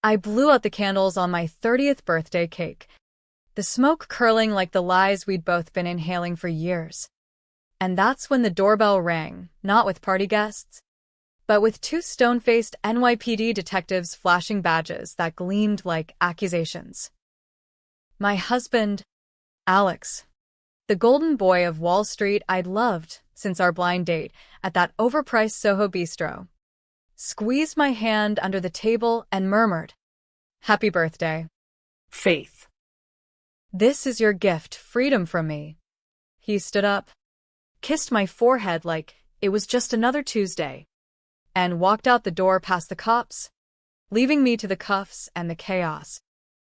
I blew out the candles on my 30th birthday cake, the smoke curling like the lies we'd both been inhaling for years. And that's when the doorbell rang, not with party guests, but with two stone-faced NYPD detectives flashing badges that gleamed like accusations. My husband, Alex, the golden boy of Wall Street I'd loved since our blind date at that overpriced Soho bistro, squeezed my hand under the table and murmured, "Happy birthday, Faith." this is your gift, freedom from me." He stood up, kissed my forehead like it was just another Tuesday, and walked out the door past the cops, leaving me to the cuffs and the chaos.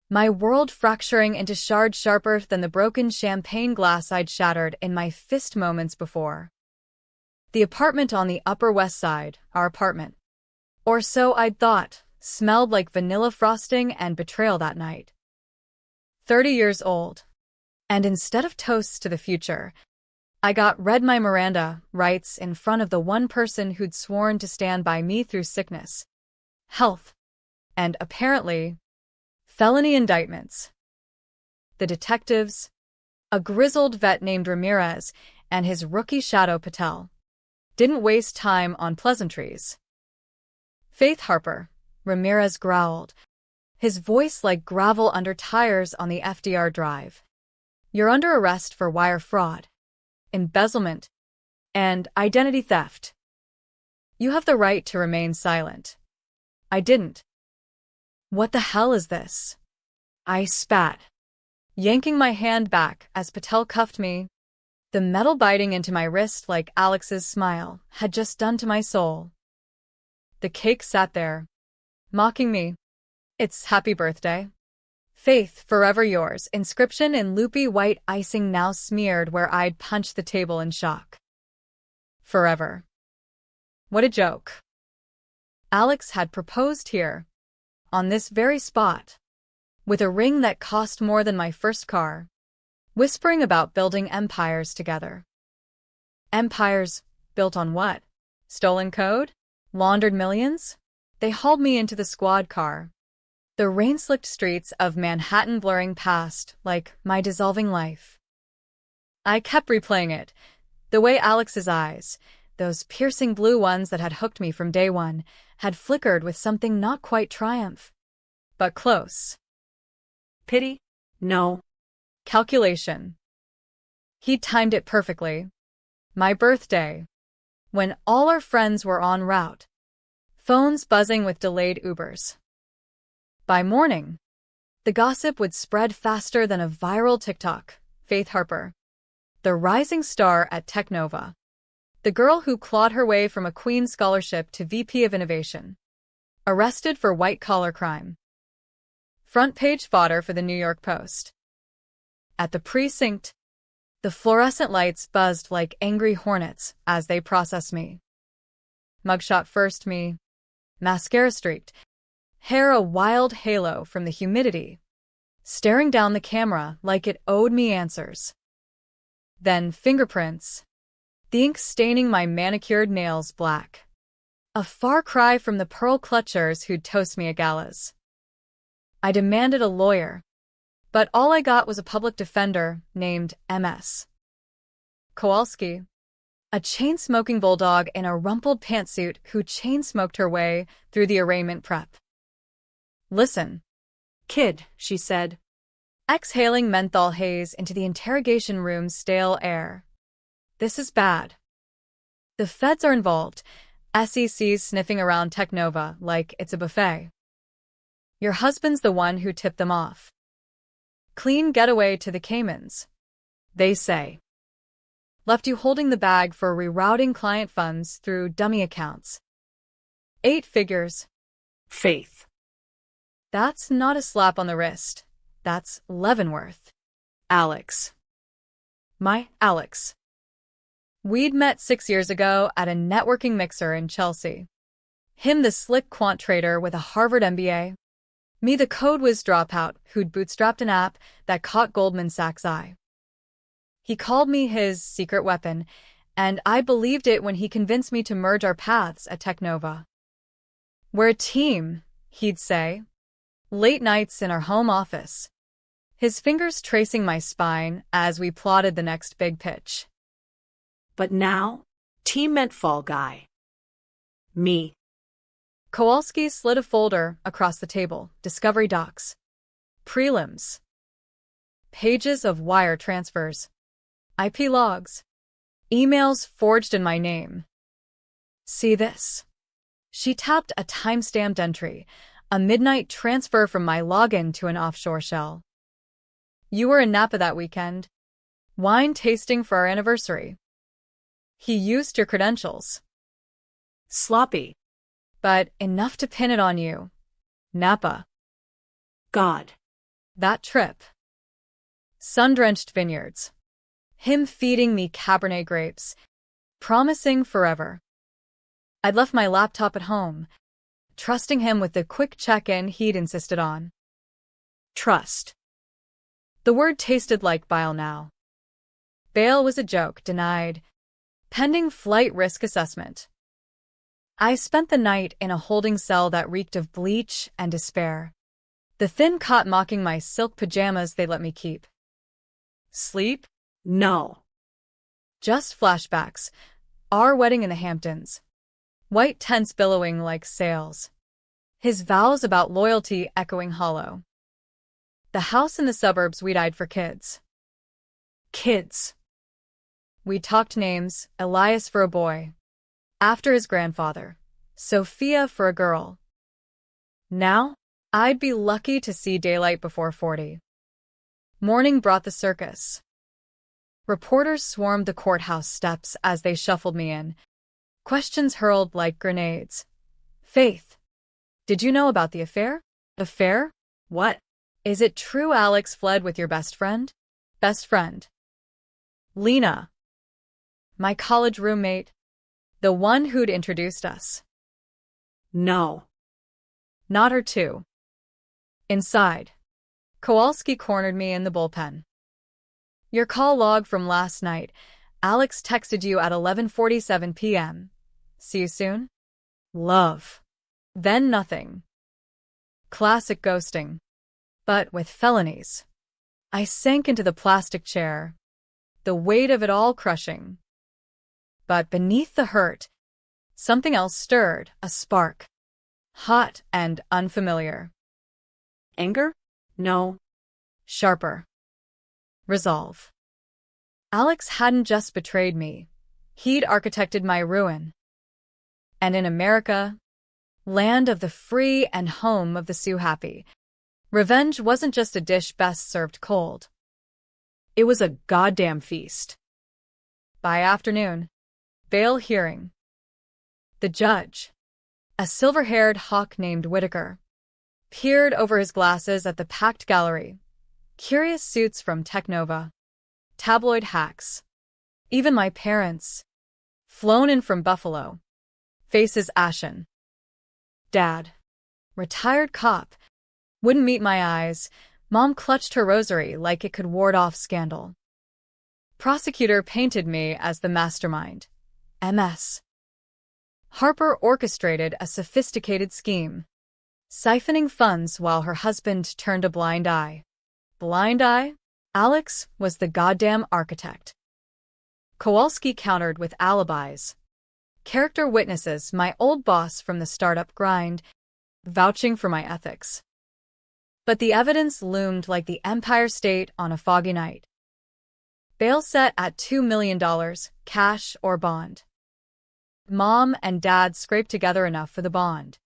My world fracturing into shards sharper than the broken champagne glass I'd shattered in my fist moments before. The apartment on the Upper West Side, our apartment, or so I'd thought, smelled like vanilla frosting and betrayal that night. 30 years old, and instead of toasts to the future, I got read my Miranda rights in front of the one person who'd sworn to stand by me through sickness, health, and apparently, felony indictments. The detectives, a grizzled vet named Ramirez and his rookie shadow Patel, didn't waste time on pleasantries. "Faith Harper," Ramirez growled, his voice like gravel under tires on the FDR drive. "You're under arrest for wire fraud, embezzlement, and identity theft. You have the right to remain silent." I didn't. "What the hell is this?" I spat, yanking my hand back as Patel cuffed me, the metal biting into my wrist like Alex's smile had just done to my soul. The cake sat there, mocking me. "It's happy birthday. Faith, forever yours," inscription in loopy white icing now smeared where I'd punched the table in shock. Forever. What a joke. Alex had proposed here, on this very spot, with a ring that cost more than my first car, whispering about building empires together. Empires built on what? Stolen code? Laundered millions? They hauled me into the squad car, the rain-slicked streets of Manhattan blurring past like my dissolving life. I kept replaying it, the way Alex's eyes, those piercing blue ones that had hooked me from day one, had flickered with something not quite triumph, but close. Pity? No. Calculation. He'd timed it perfectly. My birthday, when all our friends were en route, phones buzzing with delayed Ubers. By morning, the gossip would spread faster than a viral TikTok. Faith Harper, the rising star at Technova, the girl who clawed her way from a Queen's scholarship to VP of Innovation, arrested for white-collar crime. Front-page fodder for the New York Post. At the precinct, the fluorescent lights buzzed like angry hornets as they processed me. Mugshot first me, mascara streaked, hair a wild halo from the humidity, staring down the camera like it owed me answers. Then fingerprints, the ink staining my manicured nails black. A far cry from the pearl clutchers who'd toast me at galas. I demanded a lawyer, but all I got was a public defender named M.S. Kowalski, a chain-smoking bulldog in a rumpled pantsuit who chain-smoked her way through the arraignment prep. "Listen, kid," she said, exhaling menthol haze into the interrogation room's stale air. "This is bad. The feds are involved, SEC's sniffing around Technova like it's a buffet. Your husband's the one who tipped them off. Clean getaway to the Caymans, they say. Left you holding the bag for rerouting client funds through dummy accounts. 8 figures. Faith. That's not a slap on the wrist. That's Leavenworth. Alex. My Alex. We'd met 6 years ago at a networking mixer in Chelsea. Him the slick quant trader with a Harvard MBA. Me the code whiz dropout who'd bootstrapped an app that caught Goldman Sachs' eye. He called me his secret weapon, and I believed it when he convinced me to merge our paths at Technova. "We're a team," he'd say, Late nights in our home office. His fingers tracing my spine as we plotted the next big pitch. But now, team meant fall guy. Me. Kowalski slid a folder across the table. Discovery docs. Prelims. Pages of wire transfers. IP logs. Emails forged in my name. See this? She tapped a time-stamped entry, a midnight transfer from my login to an offshore shell. You were in Napa that weekend. Wine tasting for our anniversary. He used your credentials. Sloppy. But enough to pin it on you. Napa. God. That trip. Sun-drenched vineyards. Him feeding me Cabernet grapes. Promising forever. I'd left my laptop at home, trusting him with the quick check-in he'd insisted on. Trust. The word tasted like bile now. Bail was a joke, denied. Pending flight risk assessment. I spent the night in a holding cell that reeked of bleach and despair. The thin cot mocking my silk pajamas they let me keep. Sleep? No. Just flashbacks. Our wedding in the Hamptons. White tents billowing like sails. His vows about loyalty echoing hollow. The house in the suburbs we'd eyed for kids. Kids. We talked names, Elias for a boy. After his grandfather. Sophia for a girl. Now, I'd be lucky to see daylight before 40. Morning brought the circus. Reporters swarmed the courthouse steps as they shuffled me in. Questions hurled like grenades. Faith. Did you know about the affair? Affair? What? Is it true Alex fled with your best friend? Best friend. Lena. My college roommate. The one who'd introduced us. No. Not her too. Inside. Kowalski cornered me in the bullpen. Your call log from last night. Alex texted you at 11:47 p.m. See you soon? Love. Then nothing. Classic ghosting. But with felonies. I sank into the plastic chair, the weight of it all crushing. But beneath the hurt, something else stirred, a spark. Hot and unfamiliar. Anger? No. Sharper. Resolve. Alex hadn't just betrayed me. He'd architected my ruin. And in America, land of the free and home of the Sioux happy, revenge wasn't just a dish best served cold. It was a goddamn feast. By afternoon, bail hearing. The judge, a silver-haired hawk named Whitaker, peered over his glasses at the packed gallery. Curious suits from Technova, tabloid hacks, even my parents, flown in from Buffalo, faces ashen. Dad, retired cop, wouldn't meet my eyes. Mom clutched her rosary like it could ward off scandal. Prosecutor painted me as the mastermind. MS. Harper orchestrated a sophisticated scheme, siphoning funds while her husband turned a blind eye. Blind eye? Alex was the goddamn architect. Kowalski countered with alibis. Character witnesses, my old boss from the startup grind, vouching for my ethics. But the evidence loomed like the Empire State on a foggy night. Bail set at $2 million, cash or bond. Mom and Dad scraped together enough for the bond.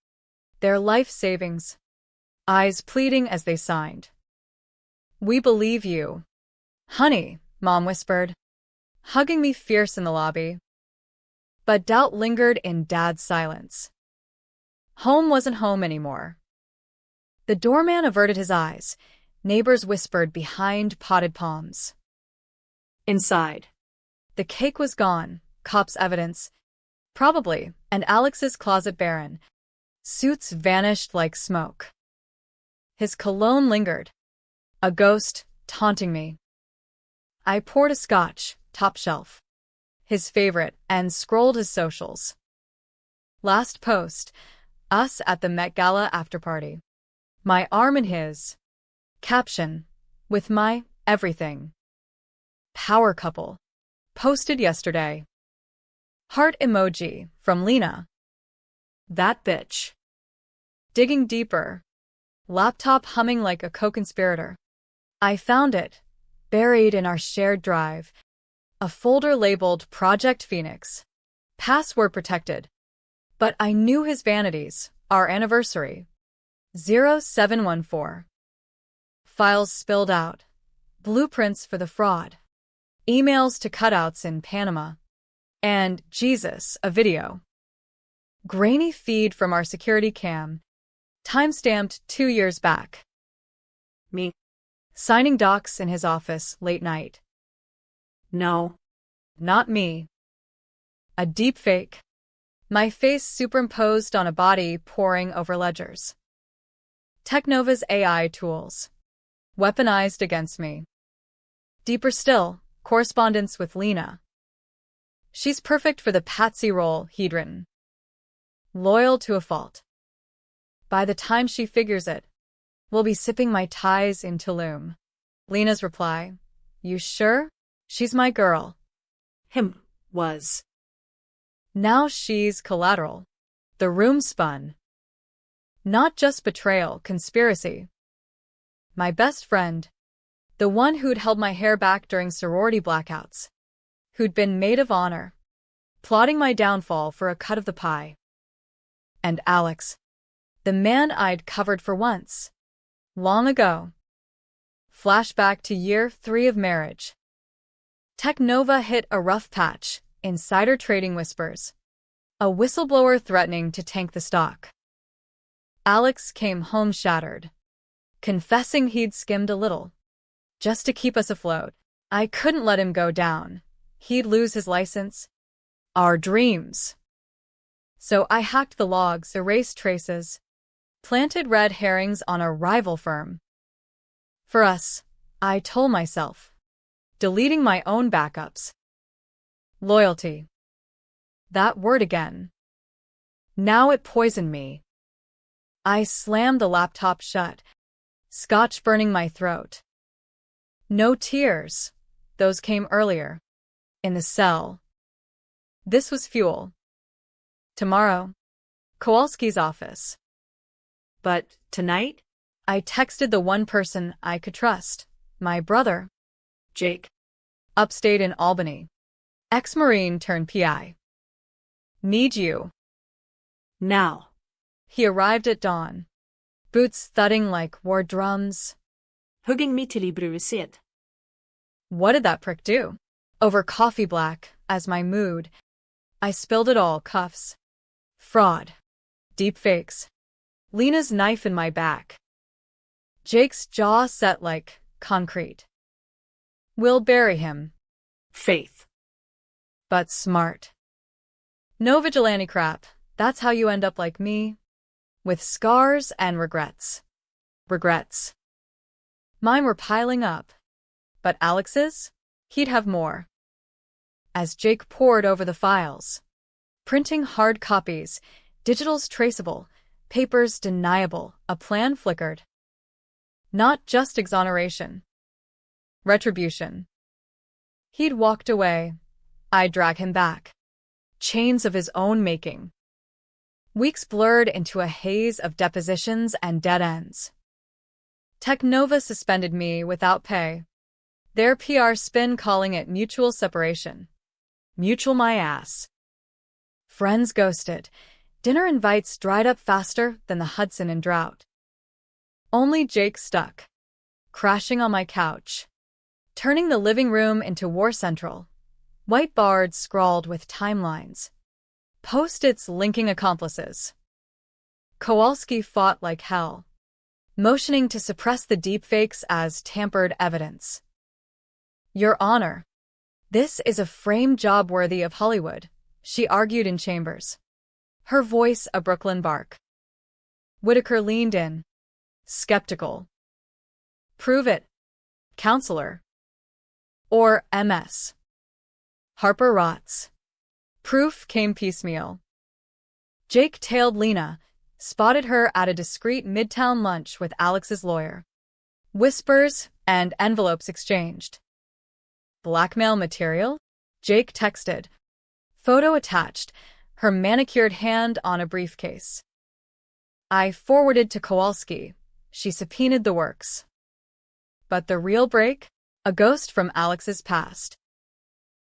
Their life savings. Eyes pleading as they signed. We believe you. Honey, Mom whispered, hugging me fierce in the lobby. But doubt lingered in Dad's silence. Home wasn't home anymore. The doorman averted his eyes. Neighbors whispered behind potted palms. Inside. The cake was gone, cops' evidence. Probably, and Alex's closet barren. Suits vanished like smoke. His cologne lingered. A ghost, taunting me. I poured a scotch, top shelf. His favorite, and scrolled his socials. Last post, us at the Met Gala after party. My arm in his. Caption. With my everything. Power couple. Posted yesterday. Heart emoji from Lena. That bitch. Digging deeper. Laptop humming like a co-conspirator. I found it, buried in our shared drive. A folder labeled Project Phoenix. Password protected. But I knew his vanities, our anniversary. 0714. Files spilled out. Blueprints for the fraud. Emails to cutouts in Panama. And, Jesus, a video. Grainy feed from our security cam. Timestamped 2 years back. Me. Signing docs in his office late night. No. Not me. A deep fake. My face superimposed on a body poring over ledgers. Technova's AI tools. Weaponized against me. Deeper still, correspondence with Lena. She's perfect for the patsy role he'd written. Loyal to a fault. By the time she figures it, we'll be sipping Mai Tais in Tulum. Lena's reply. You sure? She's my girl. Him. Was. Now she's collateral. The room spun. Not just betrayal, conspiracy. My best friend. The one who'd held my hair back during sorority blackouts. Who'd been maid of honor. Plotting my downfall for a cut of the pie. And Alex. The man I'd covered for once. Long ago. Flashback to year 3 of marriage. Technova hit a rough patch, insider trading whispers. A whistleblower threatening to tank the stock. Alex came home shattered. Confessing he'd skimmed a little. Just to keep us afloat. I couldn't let him go down. He'd lose his license. Our dreams. So I hacked the logs, erased traces. Planted red herrings on a rival firm. For us, I told myself. Deleting my own backups. Loyalty. That word again. Now it poisoned me. I slammed the laptop shut. Scotch burning my throat. No tears. Those came earlier. In the cell. This was fuel. Tomorrow. Kowalski's office. But tonight? I texted the one person I could trust. My brother. Jake. Upstate in Albany. Ex-Marine turned PI. Need you. Now. He arrived at dawn. Boots thudding like war drums. Hugging me till he bruiset. What did that prick do? Over coffee black, as my mood. I spilled it all, cuffs. Fraud. Deep fakes. Lena's knife in my back. Jake's jaw set like concrete. We'll bury him. Faith. But smart. No vigilante crap. That's how you end up like me. With scars and regrets. Regrets. Mine were piling up. But Alex's? He'd have more. As Jake pored over the files. Printing hard copies, digitals traceable, papers deniable, a plan flickered. Not just exoneration. Retribution. He'd walked away. I'd drag him back. Chains of his own making. Weeks blurred into a haze of depositions and dead ends. Technova suspended me without pay. Their PR spin calling it mutual separation. Mutual my ass. Friends ghosted. Dinner invites dried up faster than the Hudson in drought. Only Jake stuck. Crashing on my couch. Turning the living room into War Central. Whiteboards scrawled with timelines. Post-its linking accomplices. Kowalski fought like hell. Motioning to suppress the deepfakes as tampered evidence. Your Honor. This is a frame job worthy of Hollywood, she argued in chambers. Her voice a Brooklyn bark. Whitaker leaned in. Skeptical. Prove it. Counselor. Or MS. Harper rots. Proof came piecemeal. Jake tailed Lena, spotted her at a discreet midtown lunch with Alex's lawyer. Whispers and envelopes exchanged. Blackmail material? Jake texted. Photo attached, her manicured hand on a briefcase. I forwarded to Kowalski. She subpoenaed the works. But the real break? A ghost from Alex's past.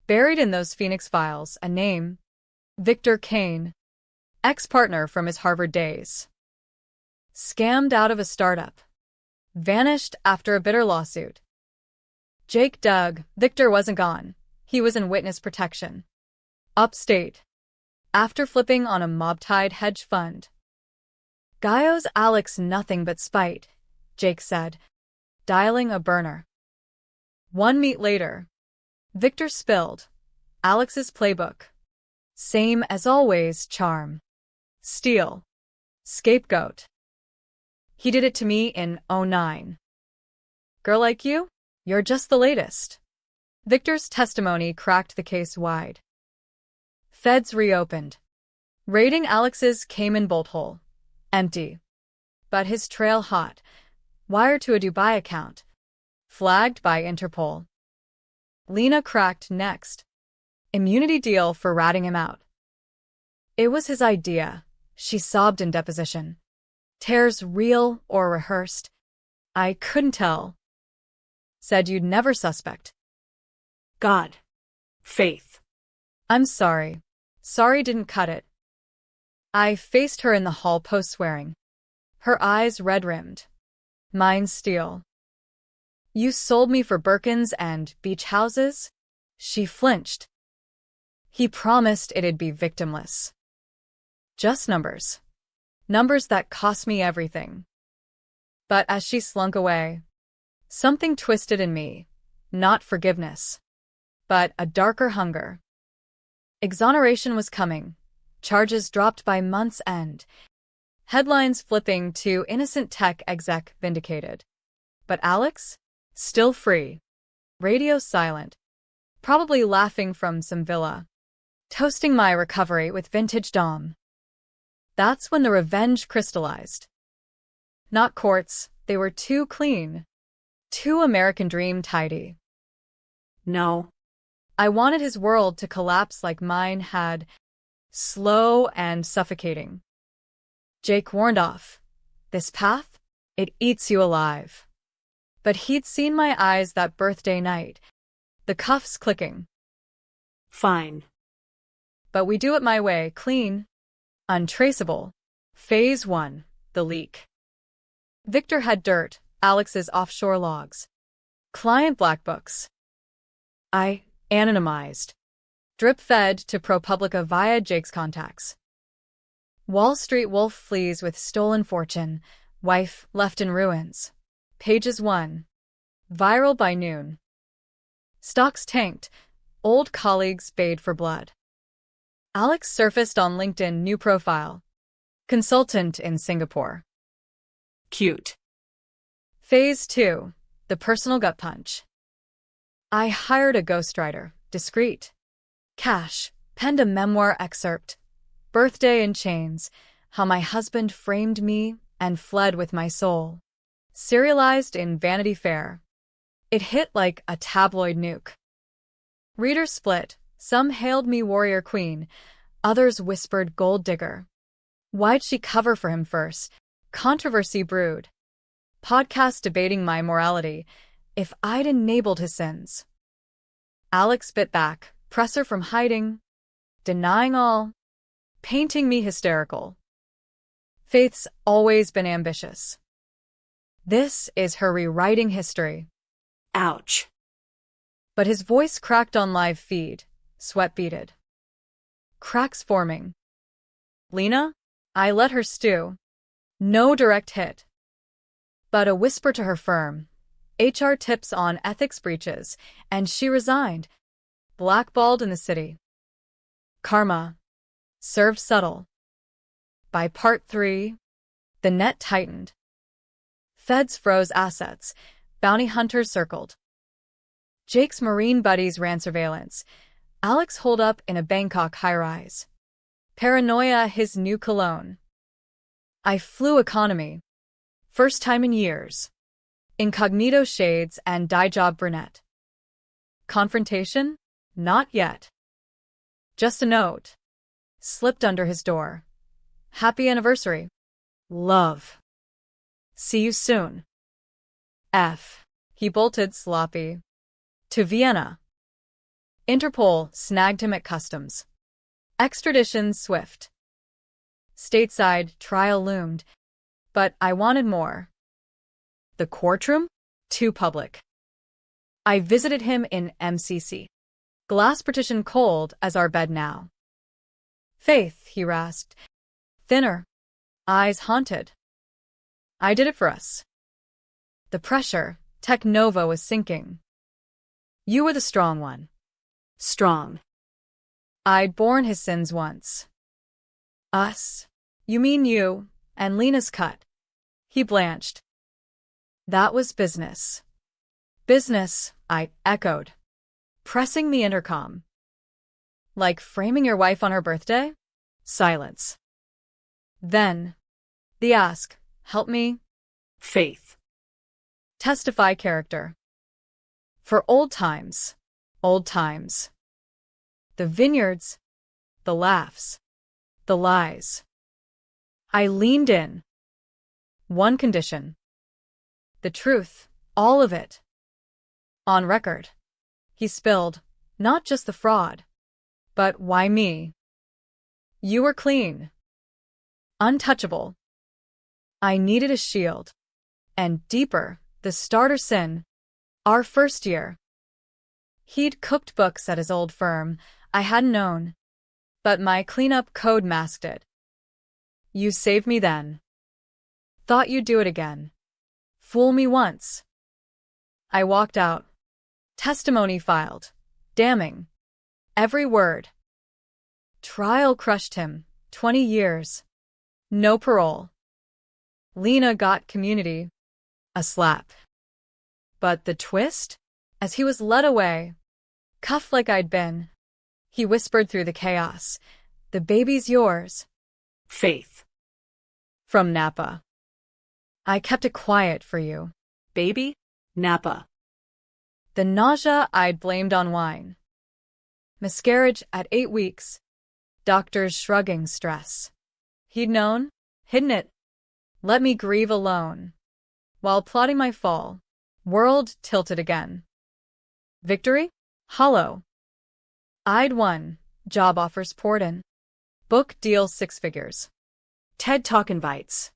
Buried in those Phoenix files, a name. Victor Kane. Ex-partner from his Harvard days. Scammed out of a startup. Vanished after a bitter lawsuit. Jake dug. Victor wasn't gone. He was in witness protection. Upstate. After flipping on a mob-tied hedge fund. Guy owes Alex nothing but spite, Jake said, dialing a burner. 1 meet later. Victor spilled. Alex's playbook. Same as always, charm. Steal. Scapegoat. He did it to me in '09. Girl like you? You're just the latest. Victor's testimony cracked the case wide. Feds reopened. Raiding Alex's Cayman bolt hole. Empty. But his trail hot. Wired to a Dubai account. Flagged by Interpol. Lena cracked next. Immunity deal for ratting him out. It was his idea, she sobbed in deposition. Tears real or rehearsed? I couldn't tell. Said you'd never suspect. God. Faith. I'm sorry. Sorry didn't cut it. I faced her in the hall post-swearing. Her eyes red-rimmed. Mine steel. You sold me for Birkins and beach houses? She flinched. He promised it'd be victimless. Just numbers. Numbers that cost me everything. But as she slunk away, something twisted in me. Not forgiveness, but a darker hunger. Exoneration was coming. Charges dropped by month's end. Headlines flipping to innocent tech exec vindicated. But Alex? Still free. Radio silent. Probably laughing from some villa. Toasting my recovery with vintage Dom. That's when the revenge crystallized. Not courts, they were too clean. Too American dream tidy. No. I wanted his world to collapse like mine had. Slow and suffocating. Jake warned off. This path? It eats you alive. But he'd seen my eyes that birthday night. The cuffs clicking. Fine. But we do it my way, clean. Untraceable. Phase 1, the leak. Victor had dirt, Alex's offshore logs. Client black books. I anonymized. Drip-fed to ProPublica via Jake's contacts. Wall Street wolf flees with stolen fortune. Wife left in ruins. Pages 1. Viral by noon. Stocks tanked. Old colleagues bayed for blood. Alex surfaced on LinkedIn new profile. Consultant in Singapore. Cute. Phase 2. The personal gut punch. I hired a ghostwriter, discreet. Cash, penned a memoir excerpt. Birthday in chains, how my husband framed me and fled with my soul. Serialized in Vanity Fair. It hit like a tabloid nuke. Readers split. Some hailed me warrior queen. Others whispered gold digger. Why'd she cover for him first? Controversy brewed. Podcast debating my morality. If I'd enabled his sins. Alex bit back. Presser from hiding. Denying all. Painting me hysterical. Faith's always been ambitious. This is her rewriting history. Ouch. But his voice cracked on live feed, sweat beaded. Cracks forming. Lena? I let her stew. No direct hit. But a whisper to her firm. HR tips on ethics breaches, and she resigned. Blackballed in the city. Karma. Served subtle. By part 3, the net tightened. Feds froze assets. Bounty hunters circled. Jake's Marine buddies ran surveillance. Alex holed up in a Bangkok high-rise. Paranoia his new cologne. I flew economy. First time in years. Incognito shades and dye job brunette. Confrontation? Not yet. Just a note. Slipped under his door. Happy anniversary. Love. See you soon. F. He bolted sloppy. To Vienna. Interpol snagged him at customs. Extradition swift. Stateside trial loomed, but I wanted more. The courtroom? Too public. I visited him in MCC. Glass partition cold as our bed now. Faith, he rasped. Thinner. Eyes haunted. I did it for us. The pressure, Tech Nova was sinking. You were the strong one. Strong. I'd borne his sins once. Us? You mean you, and Lena's cut. He blanched. That was business. Business, I echoed, pressing the intercom. Like framing your wife on her birthday? Silence. Then, the ask, help me. Faith. Testify character. For old times, old times. The vineyards, the laughs, the lies. I leaned in. One condition. The truth, all of it. On record. He spilled, not just the fraud, but why me? You were clean. Untouchable. I needed a shield. And deeper, the starter sin. Our first year. He'd cooked books at his old firm, I hadn't known. But my cleanup code masked it. You saved me then. Thought you'd do it again. Fool me once. I walked out. Testimony filed. Damning. Every word. Trial crushed him. 20 years. No parole. Lena got community. A slap. But the twist? As he was led away, cuffed like I'd been, he whispered through the chaos, "The baby's yours." Faith. From Napa. I kept it quiet for you. Baby? Napa. The nausea I'd blamed on wine. Miscarriage at 8 weeks. Doctors shrugging stress. He'd known, hidden it, let me grieve alone. While plotting my fall, world tilted again. Victory? Hollow. I'd won, job offers poured in. Book deal 6 figures. TED Talk invites.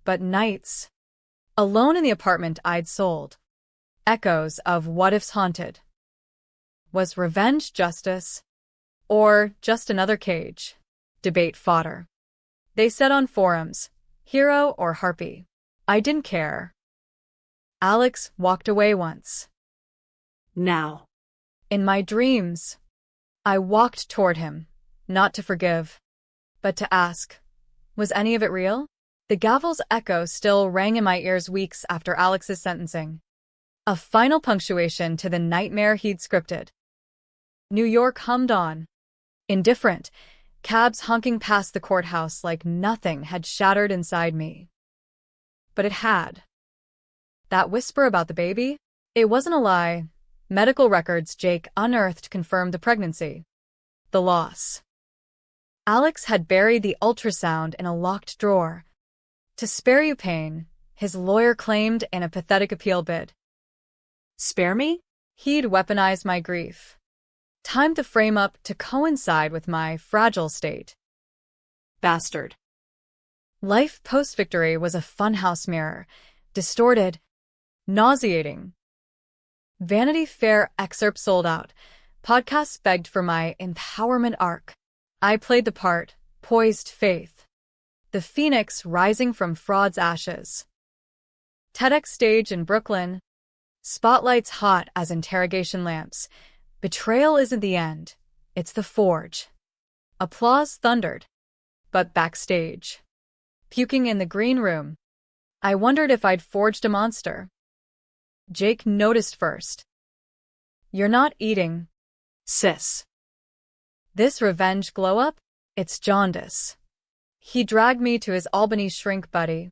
But nights, alone in the apartment I'd sold, echoes of what-ifs haunted. Was revenge justice? Or just another cage? Debate fodder. They said on forums, hero or harpy. I didn't care. Alex walked away once. Now. In my dreams, I walked toward him, not to forgive, but to ask, was any of it real? The gavel's echo still rang in my ears weeks after Alex's sentencing. A final punctuation to the nightmare he'd scripted. New York hummed on. Indifferent, cabs honking past the courthouse like nothing had shattered inside me. But it had. That whisper about the baby? It wasn't a lie. Medical records Jake unearthed confirmed the pregnancy. The loss. Alex had buried the ultrasound in a locked drawer. To spare you pain, his lawyer claimed in a pathetic appeal bid. Spare me? He'd weaponized my grief. Time to frame up to coincide with my fragile state. Bastard. Life post-victory was a funhouse mirror, distorted, nauseating. Vanity Fair excerpts sold out. Podcasts begged for my empowerment arc. I played the part, poised faith. The phoenix rising from fraud's ashes. TEDx stage in Brooklyn. Spotlights hot as interrogation lamps. Betrayal isn't the end, it's the forge. Applause thundered. But backstage. Puking in the green room. I wondered if I'd forged a monster. Jake noticed first. You're not eating, sis. This revenge glow-up? It's jaundice. He dragged me to his Albany shrink buddy.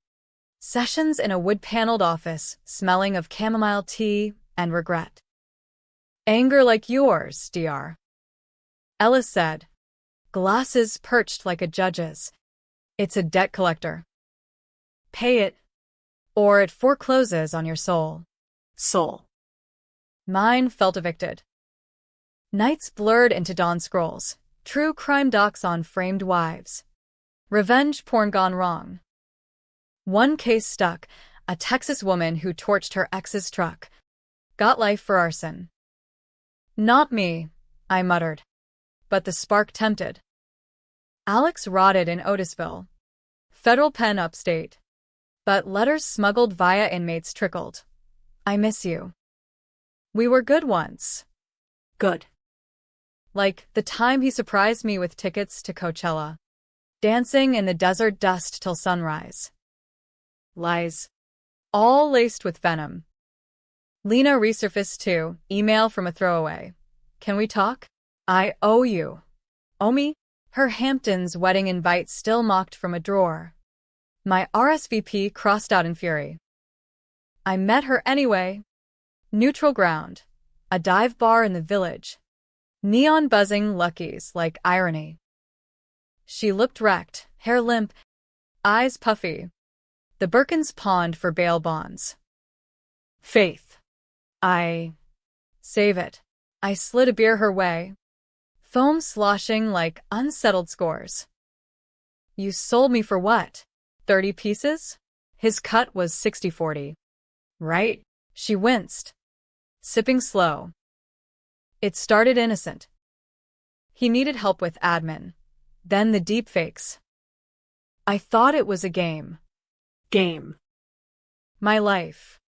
Sessions in a wood-paneled office, smelling of chamomile tea and regret. Anger like yours, Dr. Ellis said. Glasses perched like a judge's. It's a debt collector. Pay it, or it forecloses on your soul. Soul. Mine felt evicted. Nights blurred into dawn scrolls, true crime docs on framed wives. Revenge porn gone wrong. One case stuck, a Texas woman who torched her ex's truck. Got life for arson. Not me, I muttered. But the spark tempted. Alex rotted in Otisville. Federal pen upstate. But letters smuggled via inmates trickled. I miss you. We were good once. Good. Like the time he surprised me with tickets to Coachella. Dancing in the desert dust till sunrise. Lies. All laced with venom. Lena resurfaced too, email from a throwaway. Can we talk? I owe you. Owe me? Her Hamptons wedding invite still mocked from a drawer. My RSVP crossed out in fury. I met her anyway. Neutral ground. A dive bar in the village. Neon buzzing Luckies like irony. She looked wrecked, hair limp, eyes puffy. The Birkins pawned for bail bonds. Faith. Save it. I slid a beer her way. Foam sloshing like unsettled scores. You sold me for what? 30 pieces? His cut was 60-40. Right? She winced. Sipping slow. It started innocent. He needed help with admin. Then the deepfakes. I thought it was a game. Game. My life.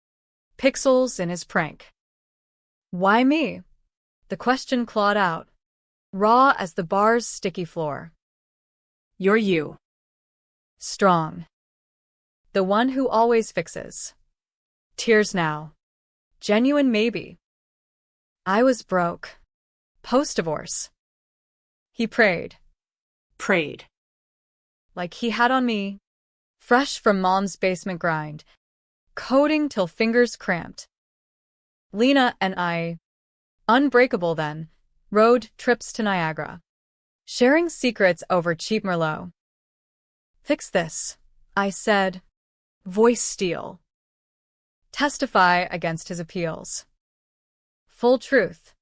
Pixels in his prank. Why me? The question clawed out, raw as the bar's sticky floor. You're you. Strong. The one who always fixes. Tears now. Genuine maybe. I was broke. Post-divorce. He prayed. Prayed. Like he had on me. Fresh from mom's basement grind. Coding till fingers cramped. Lena and I, unbreakable then, rode trips to Niagara. Sharing secrets over cheap Merlot. Fix this, I said. Voice steel. Testify against his appeals. Full truth.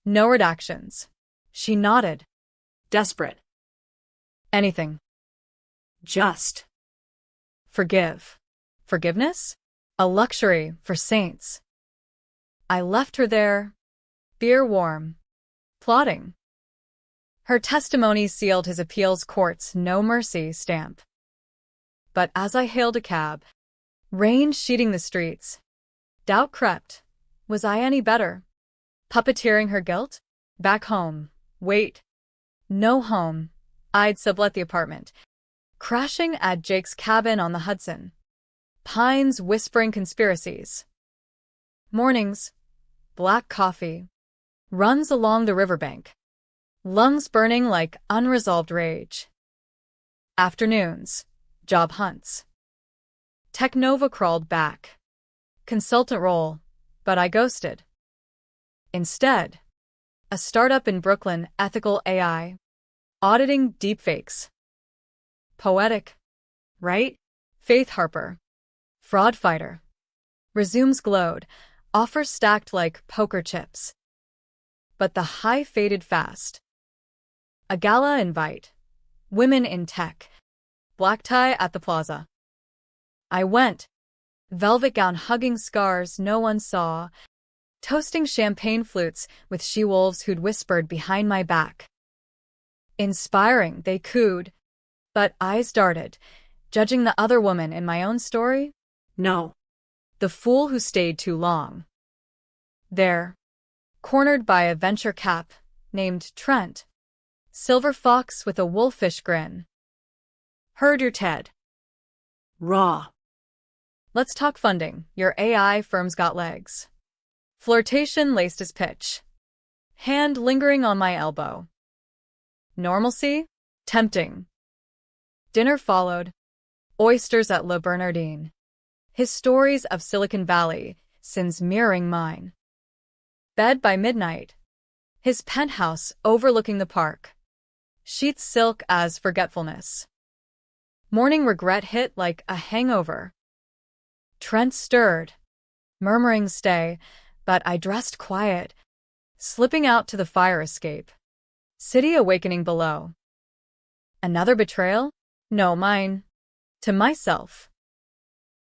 No redactions. She nodded. Desperate. Anything. Just. Forgive. Forgiveness? A luxury for saints. I left her there, beer warm, plotting. Her testimony sealed his appeals court's no mercy stamp. But as I hailed a cab, rain sheeting the streets, doubt crept. Was I any better? Puppeteering her guilt? Back home. Wait. No home. I'd sublet the apartment. Crashing at Jake's cabin on the Hudson. Pines whispering conspiracies. Mornings. Black coffee. Runs along the riverbank. Lungs burning like unresolved rage. Afternoons. Job hunts. Technova crawled back. Consultant role, but I ghosted. Instead, a startup in Brooklyn, ethical AI, auditing deepfakes. Poetic, right? Faith Harper. Fraud fighter. Resumes glowed, offers stacked like poker chips. But the high faded fast. A gala invite. Women in tech. Black tie at the plaza. I went. Velvet gown hugging scars no one saw. Toasting champagne flutes with she-wolves who'd whispered behind my back. Inspiring, they cooed. But eyes darted, judging the other woman in my own story. No. The fool who stayed too long. There, cornered by a venture cap named Trent. Silver fox with a wolfish grin. Heard your TED. Raw. Let's talk funding. Your AI firm's got legs. Flirtation laced his pitch. Hand lingering on my elbow. Normalcy? Tempting. Dinner followed. Oysters at Le Bernardin. His stories of Silicon Valley, sins mirroring mine. Bed by midnight. His penthouse overlooking the park. Sheets silk as forgetfulness. Morning regret hit like a hangover. Trent stirred, murmuring stay, but I dressed quiet, slipping out to the fire escape. City awakening below. Another betrayal? No, mine. To myself.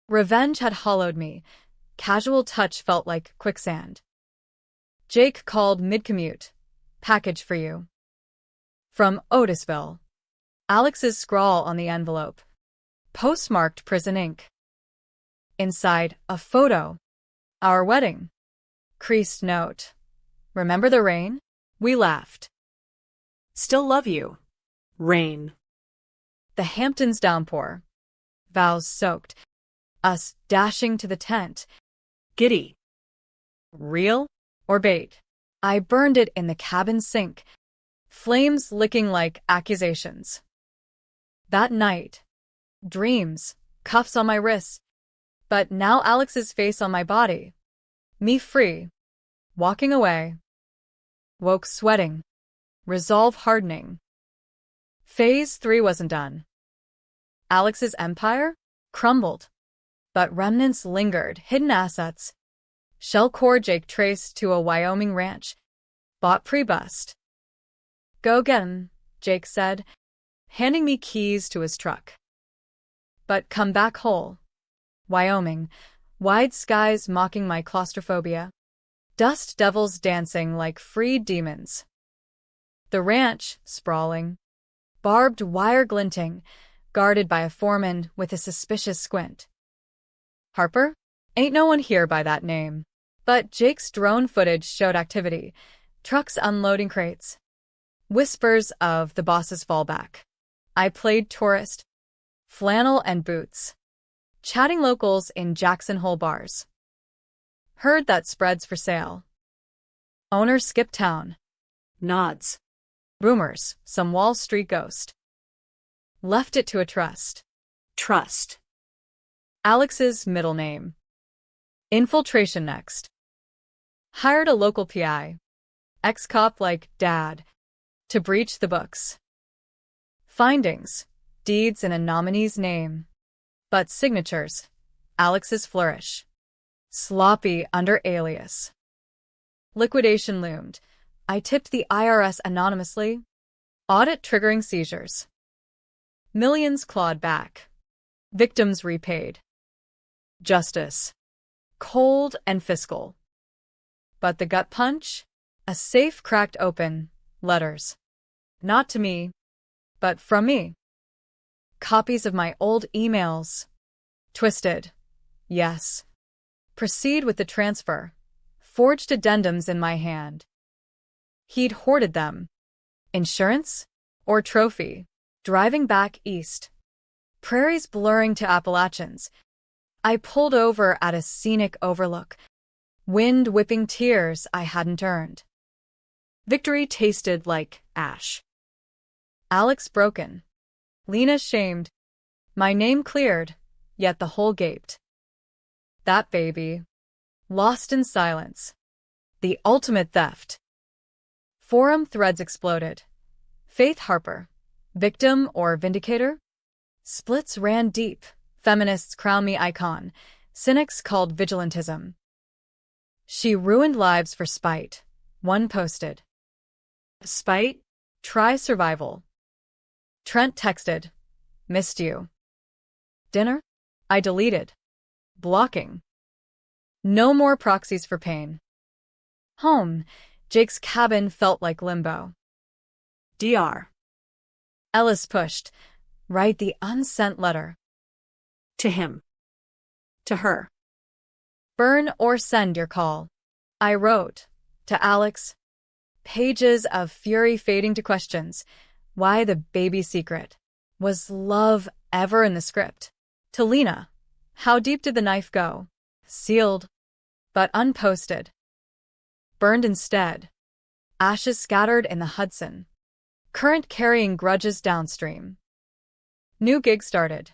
Revenge had hollowed me. Casual touch felt like quicksand. Jake called mid-commute. Package for you. From Otisville. Alex's scrawl on the envelope. Postmarked prison ink. Inside, a photo. Our wedding. Creased note. Remember the rain? We laughed. Still love you. Rain. The Hamptons downpour. Vows soaked. Us dashing to the tent. Giddy. Real or bait? I burned it in the cabin sink. Flames licking like accusations. That night. Dreams. Cuffs on my wrists. But now Alex's face on my body. Me free. Walking away. Woke sweating. Resolve hardening. Phase 3 wasn't done. Alex's empire crumbled. But remnants lingered, hidden assets. Shell core Jake traced to a Wyoming ranch. Bought pre-bust. Go get 'em, Jake said, handing me keys to his truck. But come back whole. Wyoming, wide skies mocking my claustrophobia. Dust devils dancing like freed demons. The ranch, sprawling. Barbed wire glinting, guarded by a foreman with a suspicious squint. Harper? Ain't no one here by that name. But Jake's drone footage showed activity. Trucks unloading crates. Whispers of the boss's fallback. I played tourist. Flannel and boots. Chatting locals in Jackson Hole bars. Heard that spreads for sale. Owner skip town. Nods. Rumors, some Wall Street ghost. Left it to a trust. Trust. Alex's middle name. Infiltration next. Hired a local PI. Ex-cop like dad. To breach the books. Findings. Deeds in a nominee's name. But signatures. Alex's flourish. Sloppy under alias. Liquidation loomed. I tipped the IRS anonymously. Audit triggering seizures. Millions clawed back. Victims repaid. Justice. Cold and fiscal. But the gut punch? A safe cracked open. Letters. Not to me, but from me. Copies of my old emails. Twisted. Yes. Proceed with the transfer. Forged addendums in my hand. He'd hoarded them. Insurance? Or trophy? Driving back east. Prairies blurring to Appalachians. I pulled over at a scenic overlook. Wind whipping tears I hadn't earned. Victory tasted like ash. Alex broken. Lena shamed. My name cleared, yet the hole gaped. That baby. Lost in silence. The ultimate theft. Forum threads exploded. Faith Harper. Victim or vindicator? Splits ran deep. Feminists crown me icon. Cynics called vigilantism. She ruined lives for spite. One posted. Spite? Try survival. Trent texted. Missed you. Dinner? I deleted. Blocking. No more proxies for pain. Home. Jake's cabin felt like limbo. DR. Ellis pushed. Write the unsent letter. To him. To her. Burn or send your call. I wrote. To Alex. Pages of fury fading to questions. Why the baby secret? Was love ever in the script? To Lena. How deep did the knife go? Sealed. But unposted. Burned instead. Ashes scattered in the Hudson. Current carrying grudges downstream. New gig started.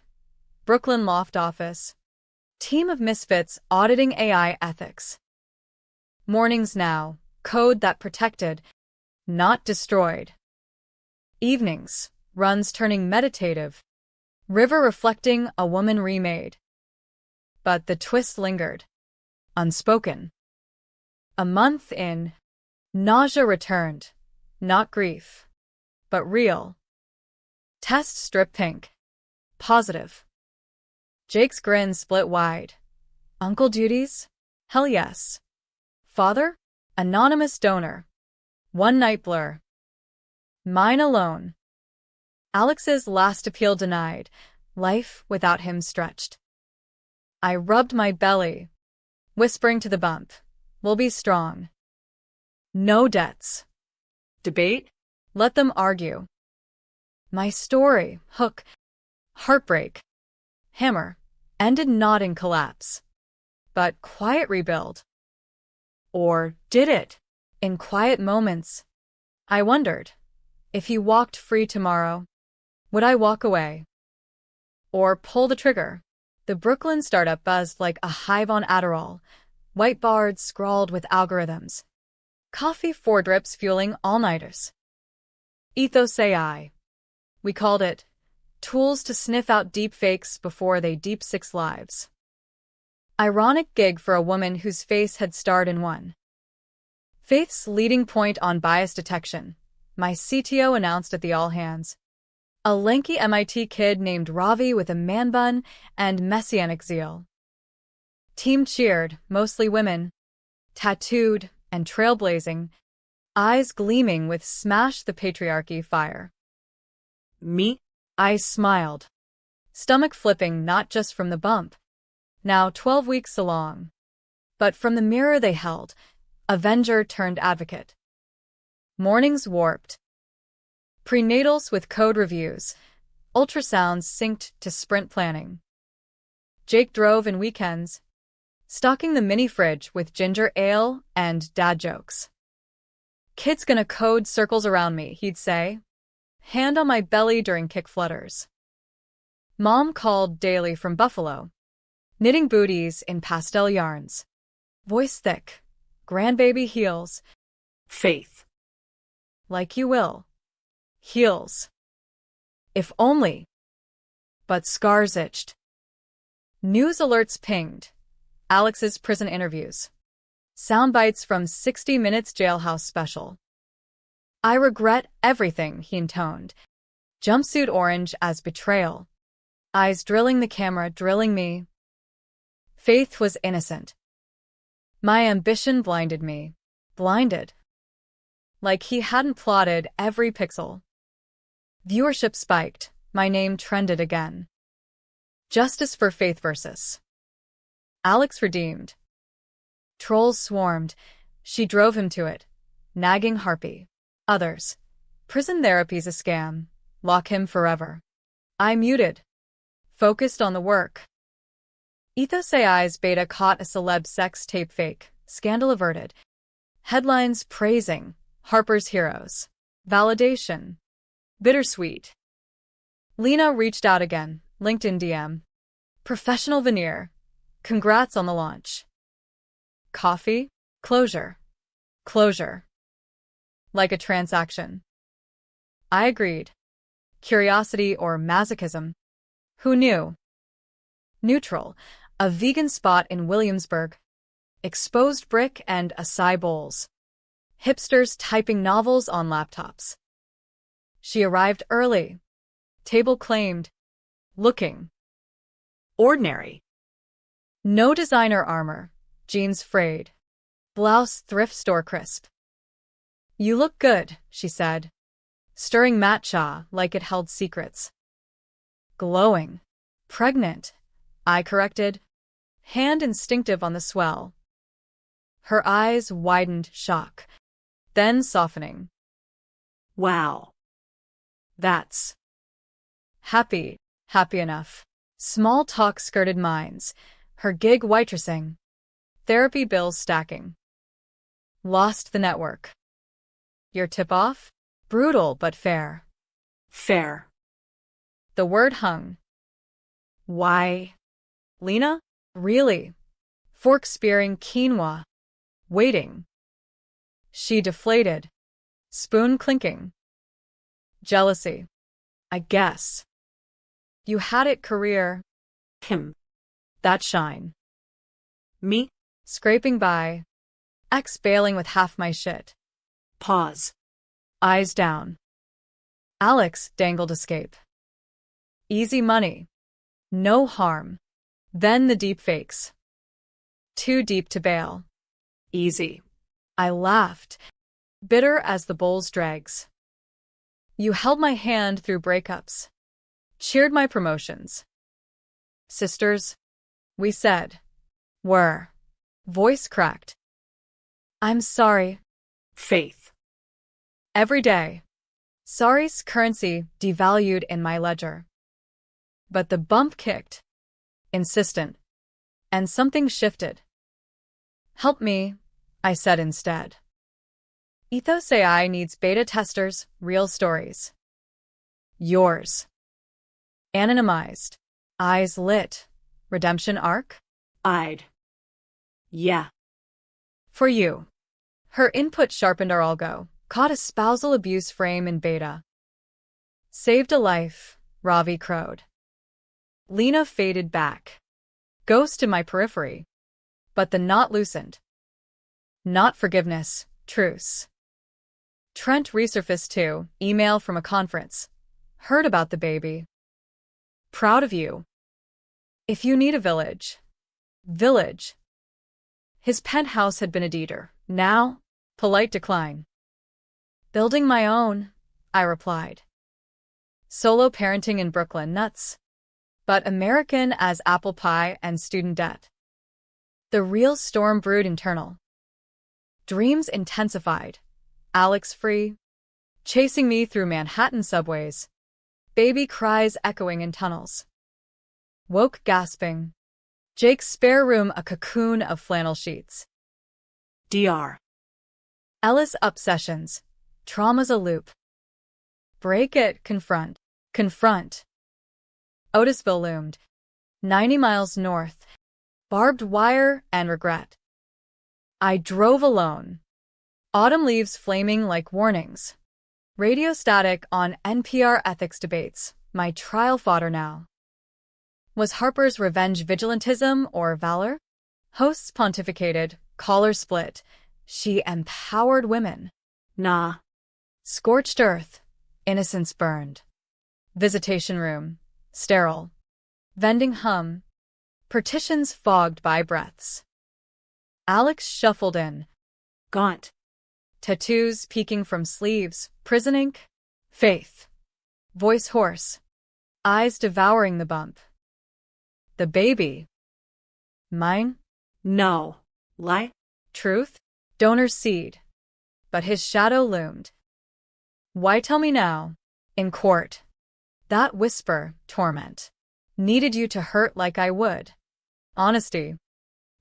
Brooklyn loft office. Team of misfits auditing AI ethics. Mornings now, code that protected, not destroyed. Evenings, runs turning meditative. River reflecting a woman remade. But the twist lingered. Unspoken. A month in, nausea returned. Not grief, but real. Test strip pink. Positive. Jake's grin split wide. Uncle duties? Hell yes. Father? Anonymous donor. One night blur. Mine alone. Alex's last appeal denied. Life without him stretched. I rubbed my belly, whispering to the bump, we'll be strong. No debts. Debate? Let them argue. My story, hook, heartbreak, hammer, ended not in collapse, but quiet rebuild. Or did it? In quiet moments, I wondered, if he walked free tomorrow, would I walk away? Or pull the trigger? The Brooklyn startup buzzed like a hive on Adderall, whiteboards scrawled with algorithms. Coffee 4 drips fueling all-nighters. Ethos AI. We called it tools to sniff out deepfakes before they deep 6 lives. Ironic gig for a woman whose face had starred in one. Faith's leading point on bias detection, my CTO announced at the all-hands. A lanky MIT kid named Ravi with a man bun and messianic zeal. Team cheered, mostly women, tattooed and trailblazing, eyes gleaming with smash the patriarchy fire. Me? I smiled, stomach flipping not just from the bump, now 12 weeks along, but from the mirror they held, avenger turned advocate. Mornings warped. Prenatals with code reviews, ultrasounds synced to sprint planning. Jake drove in weekends, stocking the mini fridge with ginger ale and dad jokes. Kid's gonna code circles around me, he'd say, hand on my belly during kick flutters. Mom called daily from Buffalo, knitting booties in pastel yarns. Voice thick, grandbaby heels. Faith. Like you will. Heels. If only. But scars itched. News alerts pinged. Alex's prison interviews. Sound bites from 60 Minutes jailhouse special. I regret everything, he intoned. Jumpsuit orange as betrayal. Eyes drilling the camera, drilling me. Faith was innocent. My ambition blinded me. Blinded. Like he hadn't plotted every pixel. Viewership spiked. My name trended again. Justice for Faith versus Alex redeemed. Trolls swarmed. She drove him to it. Nagging harpy. Others. Prison therapy's a scam. Lock him forever. I muted. Focused on the work. Ethos AI's beta caught a celeb sex tape fake. Scandal averted. Headlines praising Harper's heroes. Validation. Bittersweet. Lena reached out again. LinkedIn DM. Professional veneer. Congrats on the launch. Coffee? Closure. Closure. Like a transaction. I agreed. Curiosity or masochism? Who knew? Neutral. A vegan spot in Williamsburg. Exposed brick and acai bowls. Hipsters typing novels on laptops. She arrived early. Table claimed. Looking. Ordinary. No designer armor. Jeans frayed. Blouse thrift store crisp. You look good, she said, stirring matcha like it held secrets. Glowing. Pregnant, I corrected, hand instinctive on the swell. Her eyes widened shock, then softening. Wow. That's happy enough. Small talk skirted minds, her gig waitressing. Therapy bills stacking. Lost the network. Your tip-off? Brutal but fair. Fair. The word hung. Why? Lena? Really? Fork spearing quinoa. Waiting. She deflated. Spoon clinking. Jealousy. I guess. You had it career. Him. That shine. Me. Scraping by. Ex bailing with half my shit. Pause. Eyes down. Alex dangled escape. Easy money. No harm. Then the deep fakes. Too deep to bail. Easy. I laughed, bitter as the bowl's dregs. You held my hand through breakups. Cheered my promotions. Sisters, we said. Were. Voice cracked. I'm sorry. Faith. Every day. Sorry's currency devalued in my ledger. But the bump kicked. Insistent. And something shifted. Help me, I said instead. Ethos AI needs beta testers, real stories. Yours. Anonymized. Eyes lit. Redemption arc? I'd. Yeah. For you. Her input sharpened our algo, caught a spousal abuse frame in beta. Saved a life, Ravi crowed. Lena faded back. Ghost in my periphery. But the knot loosened. Not forgiveness, truce. Trent resurfaced too, email from a conference. Heard about the baby. Proud of you. If you need a village. Village. His penthouse had been a deeder. Now, polite decline. Building my own, I replied. Solo parenting in Brooklyn, nuts. But American as apple pie and student debt. The real storm brewed internal. Dreams intensified. Alex free. Chasing me through Manhattan subways. Baby cries echoing in tunnels. Woke gasping. Jake's spare room a cocoon of flannel sheets. Dr. Ellis obsessions. Trauma's a loop. Break it, confront. Confront. Otisville loomed. 90 miles north. Barbed wire and regret. I drove alone. Autumn leaves flaming like warnings. Radio static on NPR ethics debates, my trial fodder now. Was Harper's revenge vigilantism or valor? Hosts pontificated, callers split. She empowered women. Nah. Scorched earth, innocence burned. Visitation room, sterile. Vending hum, partitions fogged by breaths. Alex shuffled in. Gaunt. Tattoos peeking from sleeves, prison ink, faith. Voice hoarse, eyes devouring the bump. The baby. Mine? No. Lie? Truth? Donor's seed. But his shadow loomed. Why tell me now? In court. That whisper, torment. Needed you to hurt like I would. Honesty.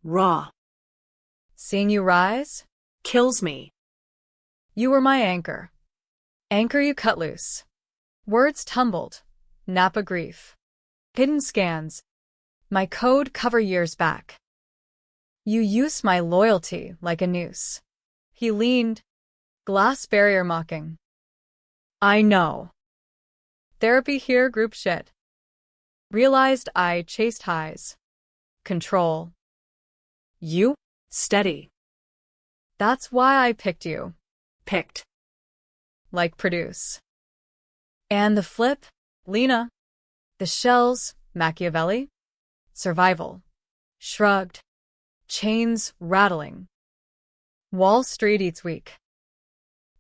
Raw. Seeing you rise? Kills me. You were my anchor. Anchor you cut loose. Words tumbled. Napa grief. Hidden scans. My code cover years back. You use my loyalty like a noose. He leaned. Glass barrier mocking. I know. Therapy here group shit. Realized I chased highs. Control. You? Steady. That's why I picked you. Picked. Like produce. And the flip? Lena. The shells, Machiavelli. Survival. Shrugged. Chains rattling. Wall Street eats weak.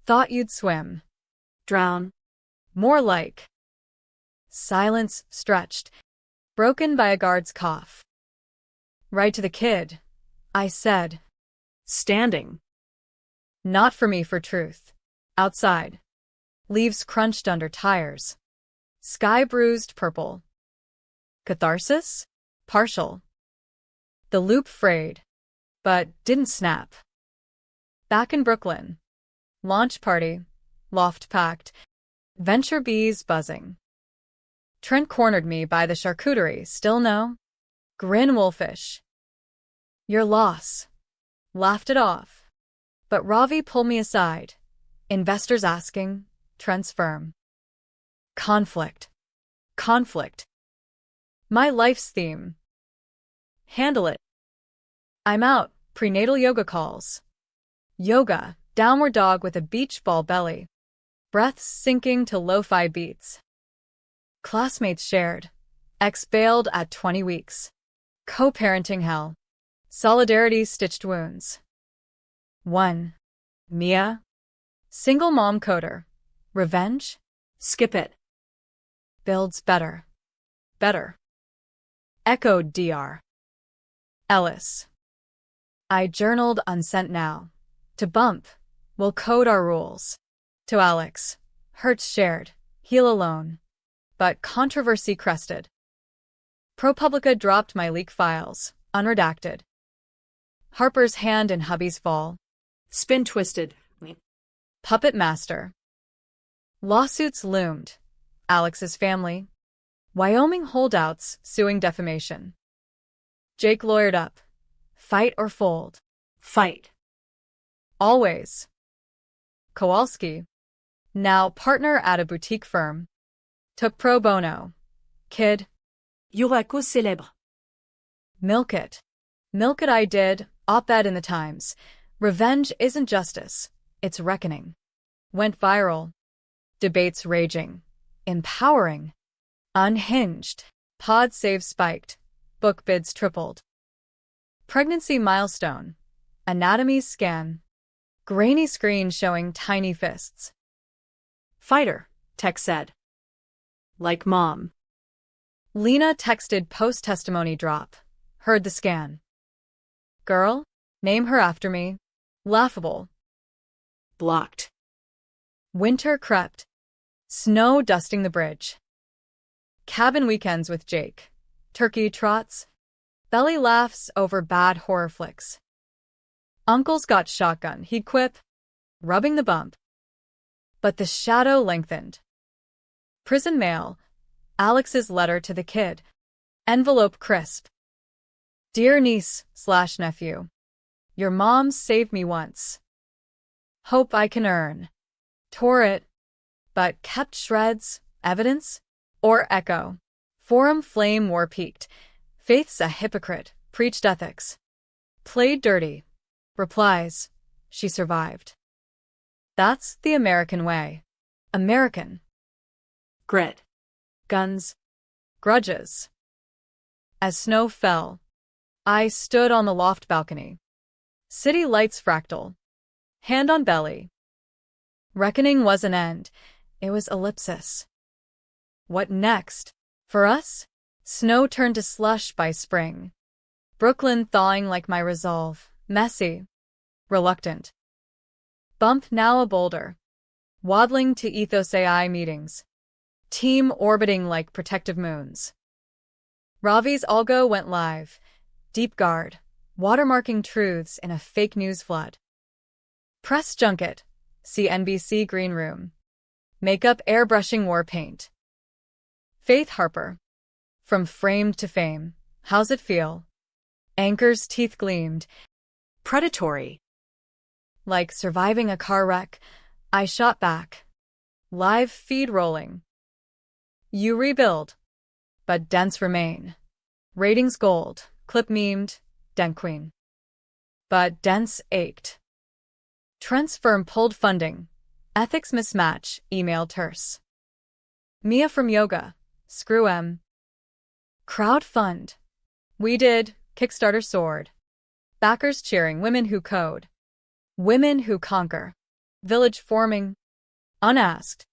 Thought you'd swim. Drown. More like. Silence stretched, broken by a guard's cough. Right to the kid, I said. Standing. Not for me for truth. Outside. Leaves crunched under tires. Sky bruised purple. Catharsis? Partial. The loop frayed, but didn't snap. Back in Brooklyn. Launch party. Loft packed. Venture bees buzzing. Trent cornered me by the charcuterie. Still no? Grin wolfish. Your loss. Laughed it off. But Ravi pulled me aside. Investors asking. Trent's firm. Conflict. Conflict. My life's theme. Handle it. I'm out. Prenatal yoga calls. Yoga. Downward dog with a beach ball belly. Breaths sinking to lo-fi beats. Classmates shared. Ex bailed at 20 weeks. Co-parenting hell. Solidarity stitched wounds. 1. Mia. Single mom coder. Revenge? Skip it. Builds better. Better. Echoed Dr. Ellis. I journaled unsent now. To Bump. We'll code our rules. To Alex. Hurts shared. Heal alone. But controversy crested. ProPublica dropped my leak files. Unredacted. Harper's hand in hubby's fall. Spin twisted. Puppet master. Lawsuits loomed. Alex's family. Wyoming holdouts suing defamation. Jake lawyered up. Fight or fold. Fight. Always. Kowalski. Now partner at a boutique firm. Took pro bono. Kid. Yurako célèbre. Milk it. Milk it I did. Op-ed in the Times. Revenge isn't justice. It's reckoning. Went viral. Debates raging. Empowering. Unhinged. Pod save spiked. Book bids tripled. Pregnancy milestone. Anatomy scan. Grainy screen showing tiny fists. Fighter, Tech said. Like mom. Lena texted post-testimony drop. Heard the scan. Girl? Name her after me. Laughable. Blocked. Winter crept. Snow dusting the bridge. Cabin weekends with Jake. Turkey trots. Belly laughs over bad horror flicks. Uncle's got shotgun, he'd quip. Rubbing the bump. But the shadow lengthened. Prison mail. Alex's letter to the kid. Envelope crisp. Dear niece/nephew. Your mom saved me once. Hope I can earn. Tore it. But kept shreds, evidence, or echo. Forum flame war peaked. Faith's a hypocrite, preached ethics. Played dirty. Replies. She survived. That's the American way. American. Grit. Guns. Grudges. As snow fell, I stood on the loft balcony. City lights fractal. Hand on belly. Reckoning was an end. It was ellipsis. What next? For us? Snow turned to slush by spring. Brooklyn thawing like my resolve. Messy. Reluctant. Bump now a boulder. Waddling to Ethos AI meetings. Team orbiting like protective moons. Ravi's algo went live. Deep guard. Watermarking truths in a fake news flood. Press junket. See NBC green room. Makeup airbrushing war paint. Faith Harper. From framed to fame. How's it feel? Anchor's teeth gleamed. Predatory. Like surviving a car wreck, I shot back. Live feed rolling. You rebuild. But dents remain. Ratings gold. Clip memed. Dent queen. But dents ached. Trent's firm pulled funding. Ethics mismatch. Email terse. Mia from yoga. Screw M. Crowd fund. We did. Kickstarter soared. Backers cheering. Women who code. Women who conquer. Village forming. Unasked.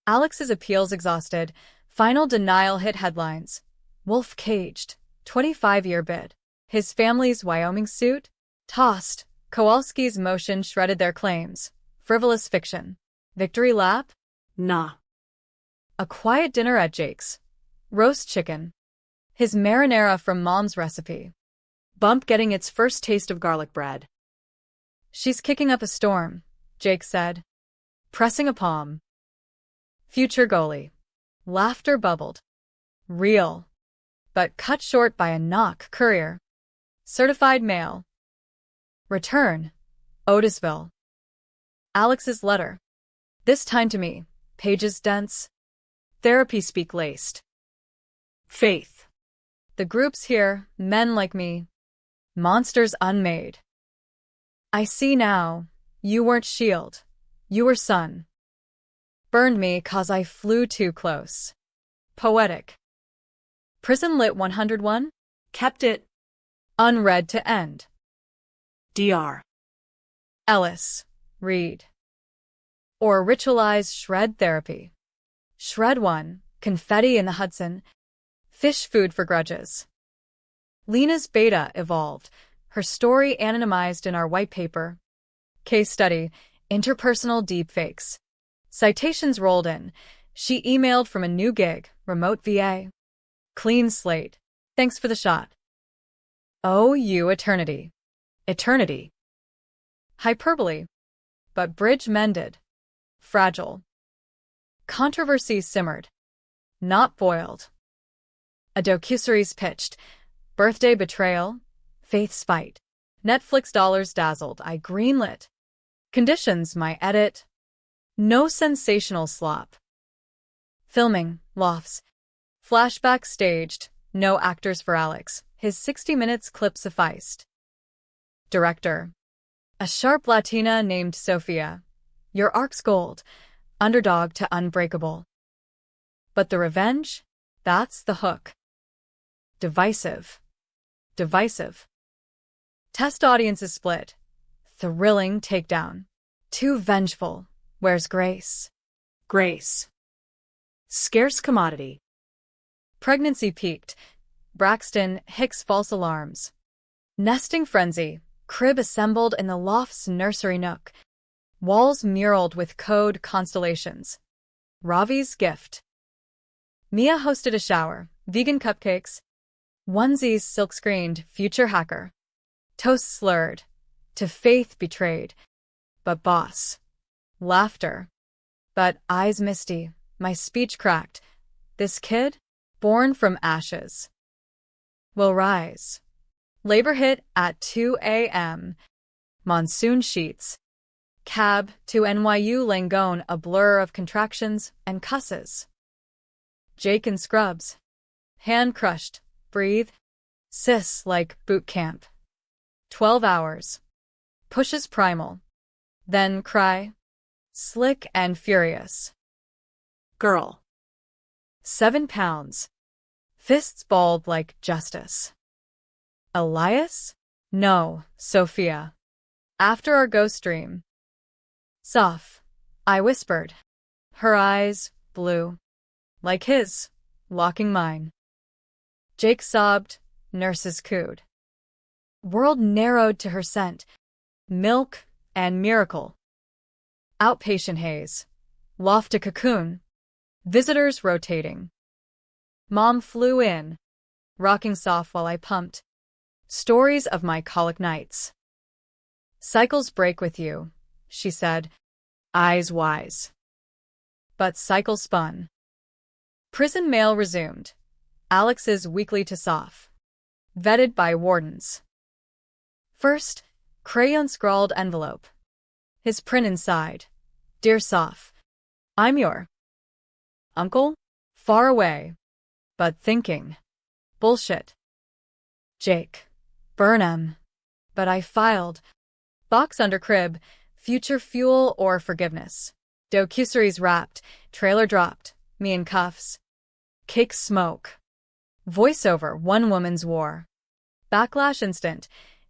Alex's appeals exhausted. Final denial hit headlines. Wolf caged. 25-year bid. His family's Wyoming suit? Tossed. Kowalski's motion shredded their claims. Frivolous fiction. Victory lap? Nah. A quiet dinner at Jake's. Roast chicken. His marinara from mom's recipe. Bump getting its first taste of garlic bread. She's kicking up a storm, Jake said. Pressing a palm. Future goalie. Laughter bubbled. Real. But cut short by a knock. Courier. Certified mail. Return. Otisville. Alex's letter. This time to me. Pages dense. Therapy speak laced. Faith. The group's here, men like me. Monsters unmade. I see now. You weren't shield. You were sun. Burned me 'cause I flew too close. Poetic. Prison Lit 101? Kept it. Unread to end. Dr. Ellis. Read. Or ritualize shred therapy. Shred 1. Confetti in the Hudson. Fish food for grudges. Lena's beta evolved. Her story anonymized in our white paper. Case study. Interpersonal deepfakes. Citations rolled in. She emailed from a new gig, remote VA. Clean slate. Thanks for the shot. Oh, you eternity. Eternity. Hyperbole. But bridge mended. Fragile. Controversy simmered. Not boiled. A docuseries pitched. Birthday betrayal. Faith's fight. Netflix dollars dazzled. I greenlit. Conditions my edit. No sensational slop. Filming. Lofts. Flashback staged. No actors for Alex. His 60 minutes clip sufficed. Director. A sharp Latina named Sophia. Your arc's gold. Underdog to unbreakable. But the revenge? That's the hook. Divisive. Divisive. Test audiences split. Thrilling takedown. Too vengeful. Where's Grace? Grace. Scarce commodity. Pregnancy peaked. Braxton Hicks false alarms. Nesting frenzy. Crib assembled in the loft's nursery nook. Walls muraled with code constellations. Ravi's gift. Mia hosted a shower. Vegan cupcakes. Onesies silk-screened. Future hacker. Toast slurred. To faith betrayed. But boss. Laughter. But eyes misty. My speech cracked. This kid? Born from ashes. Will rise. Labor hit at 2 a.m. Monsoon sheets. Cab to NYU Langone, a blur of contractions and cusses. Jake in scrubs. Hand crushed. Breathe. Sis like boot camp. 12 hours. Pushes primal. Then cry. Slick and furious. Girl. 7 pounds. Fists balled like justice. Elias? No, Sophia. After our ghost dream. Soph. I whispered. Her eyes, blue. Like his, locking mine. Jake sobbed, nurses cooed. World narrowed to her scent. Milk and miracle. Outpatient haze. Loft a cocoon. Visitors rotating. Mom flew in, rocking soft while I pumped. Stories of my colic nights. Cycles break with you, she said, eyes wise. But cycle spun. Prison mail resumed. Alex's weekly to Soph. Vetted by wardens. First, crayon-scrawled envelope. His print inside. Dear Soph, I'm your uncle? Far away. But thinking. Bullshit. Jake. Burnham. But I filed. Box under crib. Future fuel or forgiveness. Docuseries wrapped. Trailer dropped. Me in cuffs. Cake smoke. Voiceover. One woman's war. Backlash instant.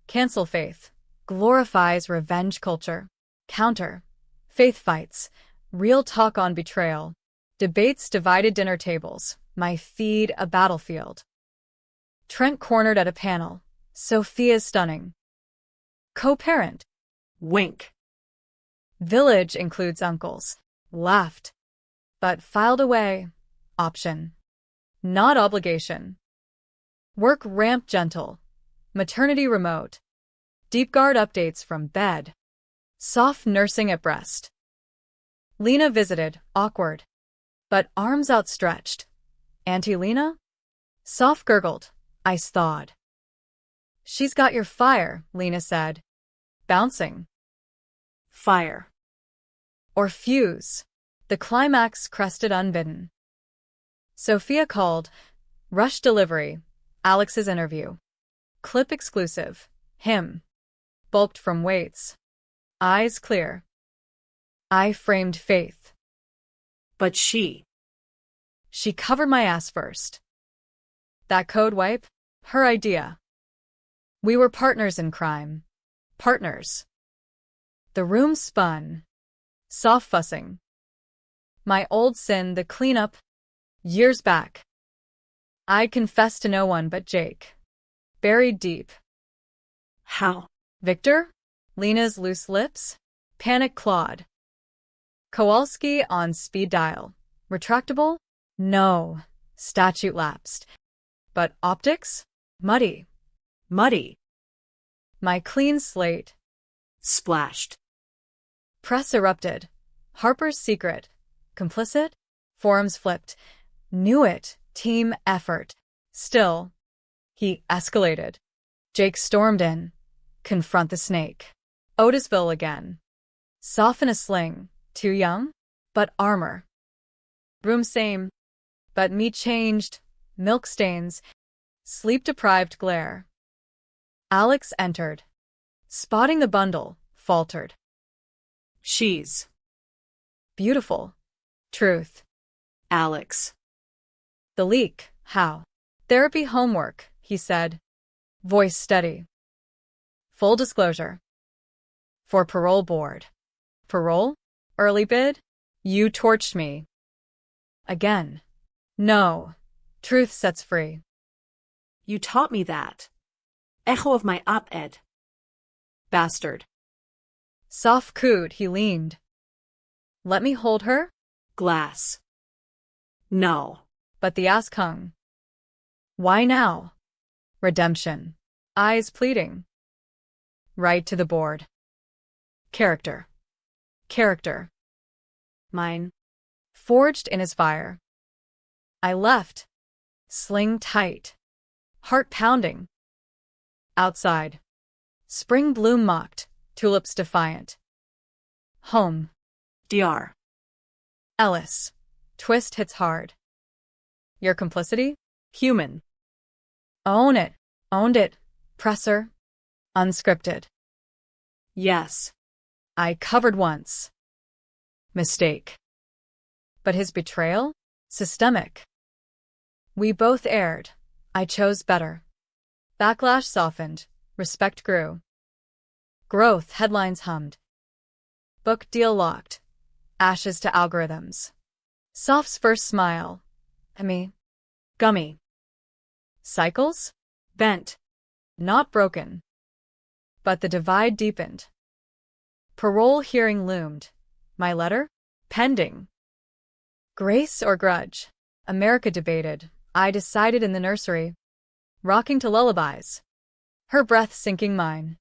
Cancel faith. Glorifies revenge culture. Counter. Faith fights. Real talk on betrayal. Debates divided dinner tables. My feed a battlefield. Trent cornered at a panel. Sophia's stunning. Co-parent. Wink. Village includes uncles. Laughed. But filed away. Option. Not obligation. Work ramp gentle. Maternity remote. Deep guard updates from bed. Soft nursing at breast. Lena visited, awkward. but arms outstretched. Auntie Lena? Soft gurgled. I thawed. She's got your fire, Lena said. Bouncing. Fire. Or fuse. The climax crested unbidden. Sophia called. Rush delivery. Alex's interview. Clip exclusive. Him. Bulked from weights. Eyes clear. I framed Faith. But she. She covered my ass first. That code wipe? Her idea. We were partners in crime. Partners. The room spun. Soft fussing. My old sin, the cleanup. Years back. I'd confessed to no one but Jake. Buried deep. How? Victor? Lena's loose lips? Panic clawed. Kowalski on speed dial. Retractable? No. Statute lapsed. But optics? Muddy. Muddy. My clean slate. Splashed. Press erupted. Harper's secret. Complicit? Forums flipped. Knew it. Team effort. Still. He escalated. Jake stormed in. Confront the snake. Otisville again. Soften a sling. Too young? But armor. Room same. But me changed. Milk stains. Sleep-deprived glare. Alex entered. Spotting the bundle, faltered. She's. Beautiful. Truth. Alex. The leak. How? Therapy homework, he said. Voice steady. Full disclosure. For parole board. Parole? Early bid? You torched me. Again. No. Truth sets free. You taught me that. Echo of my op-ed. Bastard. Soft cooed, he leaned. Let me hold her? Glass. No. But the ask hung. Why now? Redemption. Eyes pleading. Right to the board. Character. Character. Mine. Forged in his fire. I left. Sling tight. Heart pounding. Outside. Spring bloom mocked, tulips defiant. Home. DR. Ellis. Twist hits hard. Your complicity? Human. Own it. Owned it. Presser. Unscripted. Yes. I covered once. Mistake. But his betrayal? Systemic. We both erred. I chose better. Backlash softened. Respect grew. Growth headlines hummed. Book deal locked. Ashes to algorithms. Soft's first smile. Gummy. Cycles? Bent. Not broken. But the divide deepened. Parole hearing loomed. My letter? Pending. Grace or grudge? America debated. I decided in the nursery. Rocking to lullabies. Her breath sinking mine.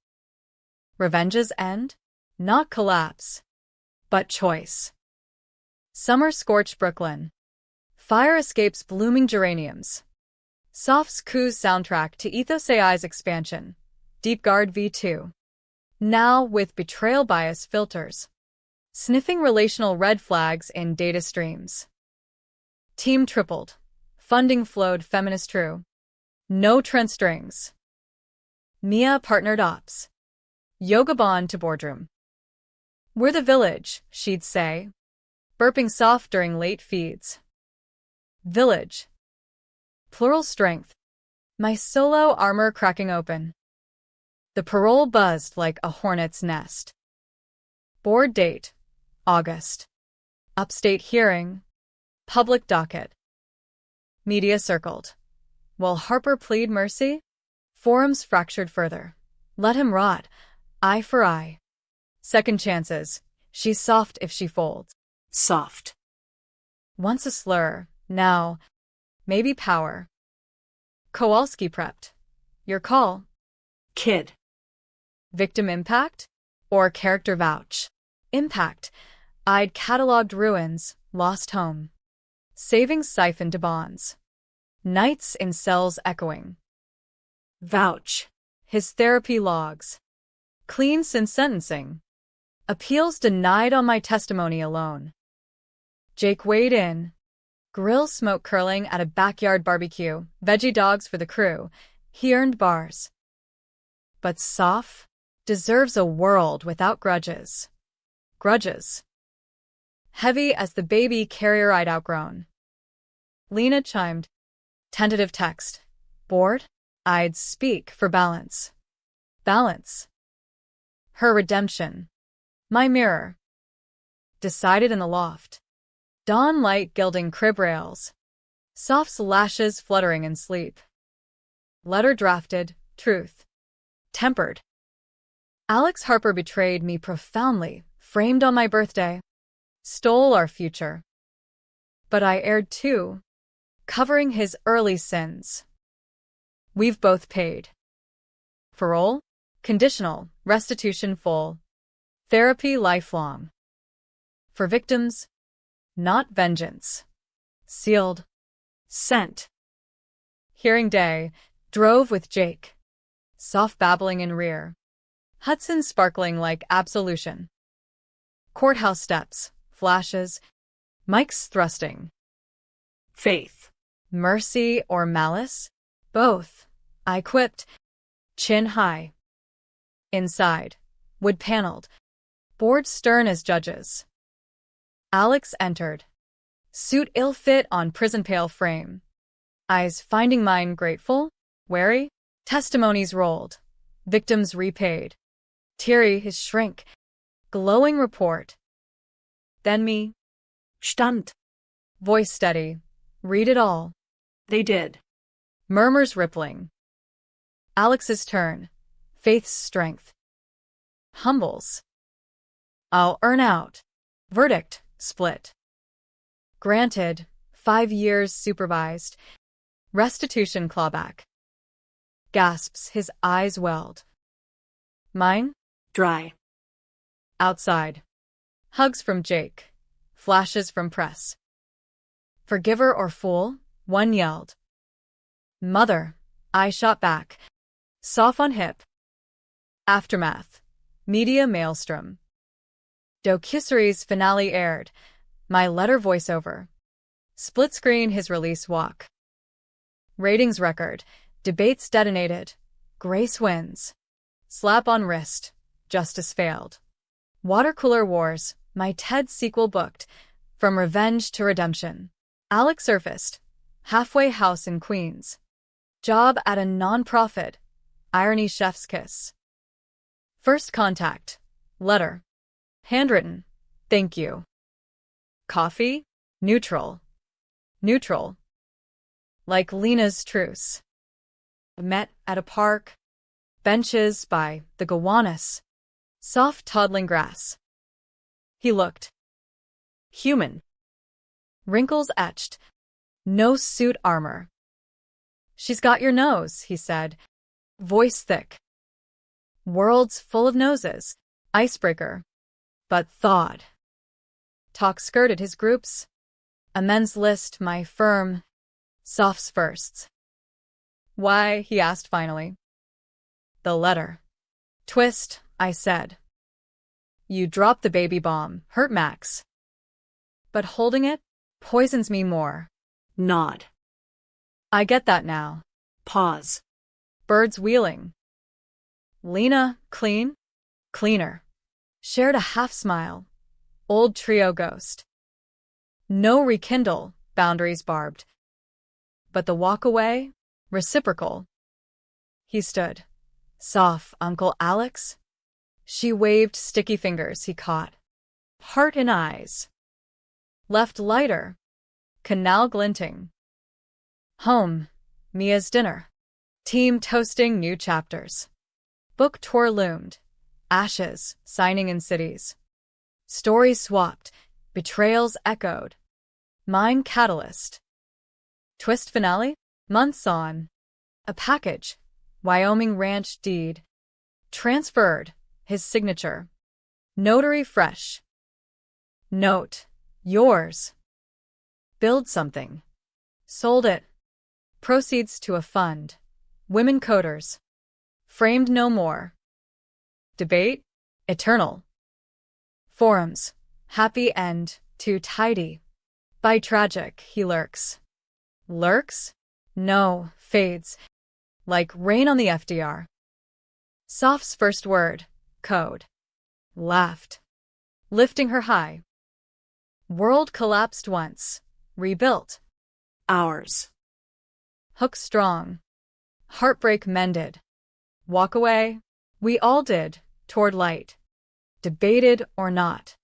Revenge's end? Not collapse. But choice. Summer scorched Brooklyn. Fire escapes blooming geraniums. Soft's Coos soundtrack to Ethos AI's expansion. Deep Guard V2. Now with betrayal bias filters. Sniffing relational red flags in data streams. Team tripled. Funding flowed feminist true. No trend strings. Mia partnered ops. Yoga bond to boardroom. We're the village, she'd say. Burping soft during late feeds. Village. Plural strength. My solo armor cracking open. The parole buzzed like a hornet's nest. Board date. August. Upstate hearing. Public docket. Media circled. Will Harper plead mercy? Forums fractured further. Let him rot. Eye for eye. Second chances. She's soft if she folds. Soft. Once a slur. Now. Maybe power. Kowalski prepped. Your call. Kid. Victim impact? Or character vouch? Impact. I'd cataloged ruins, lost home. Savings siphoned to bonds. Nights in cells echoing. Vouch. His therapy logs. Clean since sentencing. Appeals denied on my testimony alone. Jake weighed in. Grill smoke curling at a backyard barbecue, veggie dogs for the crew. He earned bars. But Soph deserves a world without grudges. Grudges. Heavy as the baby carrier I'd outgrown. Lena chimed. Tentative text. Bored? I'd speak for balance. Balance. Her redemption. My mirror. Decided in the loft. Dawn light gilding crib rails. Soph's lashes fluttering in sleep. Letter drafted, truth. Tempered. Alex Harper betrayed me profoundly, framed on my birthday. Stole our future. But I erred too, covering his early sins. We've both paid. Parole? Conditional, restitution full. Therapy lifelong. For victims, not vengeance. Sealed. Sent. Hearing day, drove with Jake. Soft babbling in rear. Hudson sparkling like absolution. Courthouse steps, flashes. Mike's thrusting. Faith. Mercy or malice? Both. I quipped. Chin high. Inside. Wood paneled. Board stern as judges. Alex entered. Suit ill-fit on prison pale frame. Eyes finding mine grateful, wary. Testimonies rolled. Victims repaid. Teary his shrink. Glowing report. Then me. Stand. Voice steady. Read it all. They did. Murmurs rippling. Alex's turn. Faith's strength. Humbles. I'll earn out. Verdict. Split. Granted, 5 years supervised. Restitution clawback. Gasps, his eyes welled. Mine? Dry. Outside. Hugs from Jake. Flashes from press. Forgiver or fool? One yelled. Mother. I shot back. Soft on hip. Aftermath. Media maelstrom. Docuseries finale aired. My letter voiceover. Split screen his release walk. Ratings record. Debates detonated. Grace wins. Slap on wrist. Justice failed. Water cooler wars. My TED sequel booked. From revenge to redemption. Alex surfaced. Halfway house in Queens. Job at a non-profit. Irony chef's kiss. First contact. Letter. Handwritten. Thank you. Coffee? Neutral. Neutral. Like Lena's truce. Met at a park. Benches by the Gowanus. Soft toddling grass. He looked. Human. Wrinkles etched. No suit armor. She's got your nose, he said. Voice thick. World's full of noses. Icebreaker. But thawed. Talk skirted his groups. Amends list, my firm. Soft's firsts. Why, he asked finally. The letter. Twist, I said. You dropped the baby bomb, hurt Max. But holding it poisons me more. Nod. I get that now. Pause. Birds wheeling. Lena, clean? Cleaner. Shared a half smile. Old trio ghost. No rekindle, boundaries barbed. But the walk away? Reciprocal. He stood. Soft, Uncle Alex? She waved sticky fingers he caught. Heart in eyes. Left lighter. Canal glinting. Home. Mia's dinner. Team toasting new chapters. Book tour loomed. Ashes, signing in cities. Stories swapped. Betrayals echoed. Mine catalyst. Twist finale? Months on. A package. Wyoming ranch deed. Transferred. His signature. Notary fresh. Note. Yours. Build something. Sold it. Proceeds to a fund. Women coders. Framed no more. Debate? Eternal. Forums. Happy end. Too tidy. By tragic, he lurks. Lurks? No, fades. Like rain on the FDR. Soft's first word. Code. Laughed. Lifting her high. World collapsed once. Rebuilt. Ours. Hook strong. Heartbreak mended. Walk away. We all did. Toward light. Debated or not.